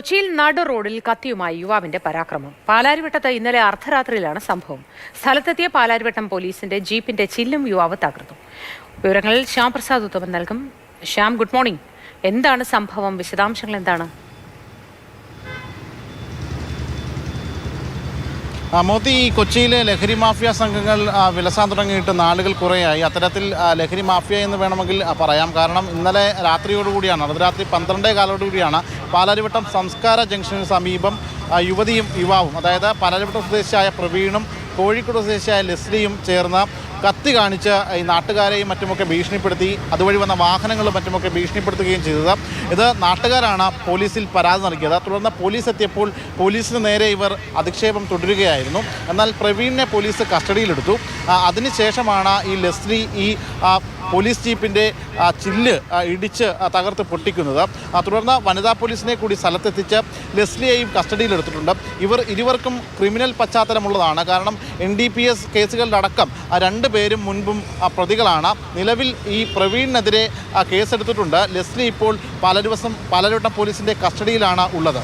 കൊച്ചിയിൽ നടു റോഡിൽ കത്തിയുമായി യുവാവിന്റെ പരാക്രമം. പാലാരിവട്ടത്ത് ഇന്നലെ അർദ്ധരാത്രിയിലാണ് സംഭവം. സ്ഥലത്തെത്തിയ പാലാരിവട്ടം പോലീസിന്റെ ജീപ്പിന്റെ ചില്ലും യുവാവ് തകർത്തു. വിവരങ്ങളിൽ ശ്യാം പ്രസാദ് ഉത്തമൻ നൽകും. Shyam, good morning. എന്താണ് സംഭവം? വിശദാംശങ്ങൾ എന്താണ്? മോദി, കൊച്ചിയിലെ ലഹരി മാഫിയ സംഘങ്ങൾ വിലസാൻ തുടങ്ങിയിട്ട് നാളുകൾ കുറേയായി. അത്തരത്തിൽ ലഹരി മാഫിയ എന്ന് വേണമെങ്കിൽ പറയാം. കാരണം ഇന്നലെ രാത്രിയോടുകൂടിയാണ്, അർദ്ധരാത്രി 12 കാലോടുകൂടിയാണ് പാലാരിവട്ടം സംസ്കാര ജംഗ്ഷന് സമീപം യുവതിയും യുവാവും, അതായത് പാലാരിവട്ടം സ്വദേശിയായ പ്രവീണും കോഴിക്കോട് സ്വദേശിയായ ലെസ്ലിയും ചേർന്ന് കത്തി കാണിച്ച് ഈ നാട്ടുകാരെയും മറ്റുമൊക്കെ ഭീഷണിപ്പെടുത്തി, അതുവഴി വന്ന വാഹനങ്ങളും മറ്റുമൊക്കെ ഭീഷണിപ്പെടുത്തുകയും ചെയ്തത്. ഇത് നാട്ടുകാരാണ് പോലീസിൽ പരാതി നൽകിയത്. തുടർന്ന് പോലീസ് എത്തിയപ്പോൾ പോലീസിന് നേരെ ഇവർ അധിക്ഷേപം തുടരുകയായിരുന്നു. എന്നാൽ പ്രവീണിനെ പോലീസ് കസ്റ്റഡിയിലെടുത്തു. അതിനുശേഷമാണ് ഈ ലെസ്ലി ഈ പോലീസ് ജീപ്പിൻ്റെ ചില്ല് ഇടിച്ച് തകർത്ത് പൊട്ടിക്കുന്നത്. തുടർന്ന് വനിതാ പോലീസിനെ കൂടി സ്ഥലത്തെത്തിച്ച് ലെസ്ലിയെയും കസ്റ്റഡിയിലെടുത്തിട്ടുണ്ട്. ഇരുവർക്കും ക്രിമിനൽ പശ്ചാത്തലമുള്ളതാണ്. കാരണം NDPS കേസുകളിലടക്കം 2 പേരും മുൻപും പ്രതികളാണ്. നിലവിൽ ഈ പ്രവീണിനെതിരെ കേസെടുത്തിട്ടുണ്ട്. ലെസ്ലി ഇപ്പോൾ പാലാരിവട്ടം പോലീസിൻ്റെ കസ്റ്റഡിയിലാണ് ഉള്ളത്.